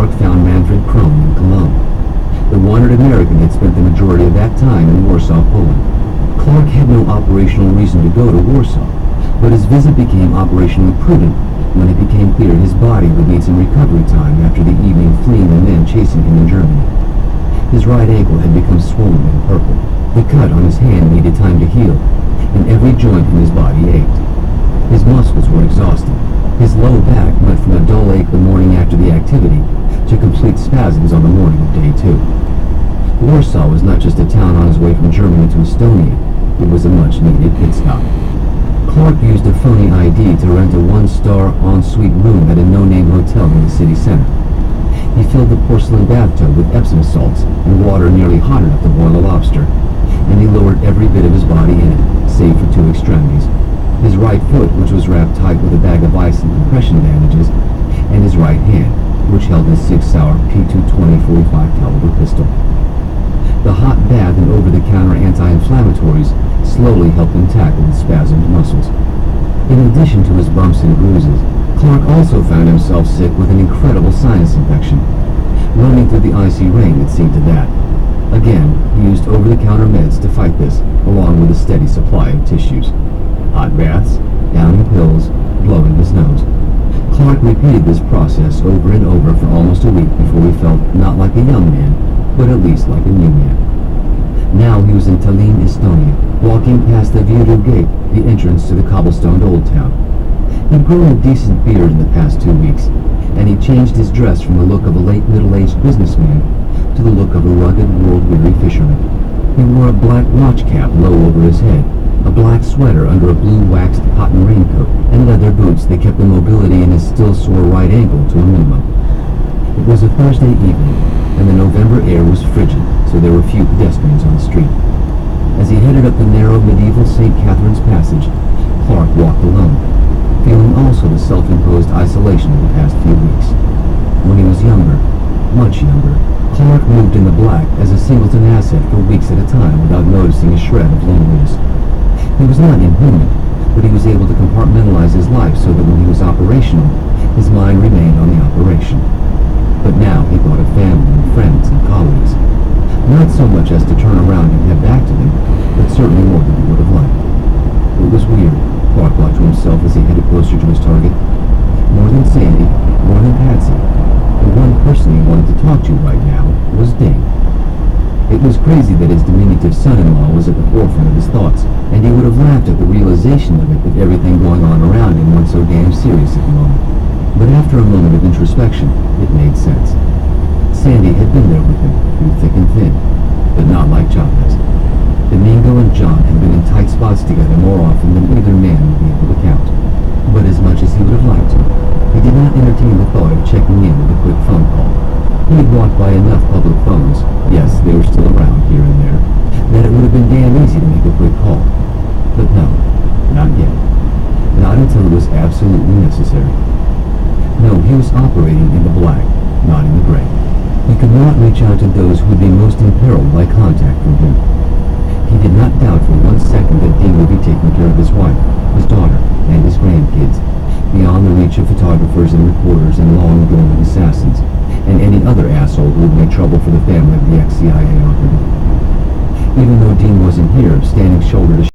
Clark found Manfred Krone in Cologne. The wanted American had spent the majority of that time in Warsaw, Poland. Clark had no operational reason to go to Warsaw, but his visit became operationally prudent when it became clear his body would need some recovery time after the evening fleeing the men chasing him in Germany. His right ankle had become swollen and purple. The cut on his hand needed time to heal, and every joint in his body ached. His muscles were exhausted. His low back went from a dull ache the morning after the activity to complete spasms on the morning of day 2. Warsaw was not just a town on his way from Germany to Estonia. It was a much-needed pit stop. Clark used a phony ID to rent a one-star en-suite room at a no-name hotel in the city center. He filled the porcelain bathtub with Epsom salts and water nearly hot enough to boil a lobster, and he lowered every bit of his body in it, save for 2 extremities. His right foot, which was wrapped tight with a bag of ice and compression bandages, and his right hand, which held his 6-hour P220 45 caliber pistol. The hot bath and over-the-counter anti-inflammatories slowly helped him tackle his spasmed muscles. In addition to his bumps and bruises, Clark also found himself sick with an incredible sinus infection. Running through the icy rain, it seemed to that. Again, he used over-the-counter meds to fight this, along with a steady supply of tissues. Hot baths, downing pills, blowing his nose. Clark repeated this process over and over for almost a week before he felt not like a young man, but at least like a new man. Now he was in Tallinn, Estonia, walking past the Viru Gate, the entrance to the cobblestoned Old Town. He'd grown a decent beard in the past 2 weeks, and he changed his dress from the look of a late middle-aged businessman to the look of a rugged, world-weary fisherman. He wore a black watch cap low over his head, a black sweater under a blue waxed cotton raincoat, and leather boots that kept the mobility in his still sore right ankle to a minimum. It was a Thursday evening, and the November air was frigid, so there were few pedestrians on the street. As he headed up the narrow medieval St. Catherine's Passage, Clark walked alone, feeling also the self-imposed isolation of the past few weeks. When he was younger, much younger, Clark moved in the black as a singleton asset for weeks at a time without noticing a shred of loneliness. He was not inhuman, but he was able to compartmentalize his life so that when he was operational, his mind remained on the operation. But now he thought of family and friends and colleagues. Not so much as to turn around and head back to them, but certainly more than he would have liked. It was weird, Clark thought to himself as he headed closer to his target. More than Sandy, more than Patsy, the one person he wanted to talk to right now was Ding. It was crazy that his diminutive son-in-law was at the forefront of his thoughts, and he would have laughed at the realization of it if everything going on around him wasn't so damn serious at the moment. But after a moment of introspection, it made sense. Sandy had been there with him, through thick and thin, but not like Chavez. Domingo and John had been in tight spots together more often than either man would be able to count. But as much as he would have liked to, he did not entertain the thought of checking in with a quick phone call. He had walked by enough public phones, yes, they were still around here and there, that it would have been damn easy to make a quick call. But no, not yet. Not until it was absolutely necessary. No, he was operating in the black, not in the gray. He could not reach out to those who would be most imperiled by contact from him. He did not doubt for 1 second that Dean would be taking care of his wife, his daughter, and his grandkids, beyond the reach of photographers and reporters and long-going assassins, and any other asshole who would make trouble for the family of the ex-CIA operative. Even though Dean wasn't here, standing shoulder to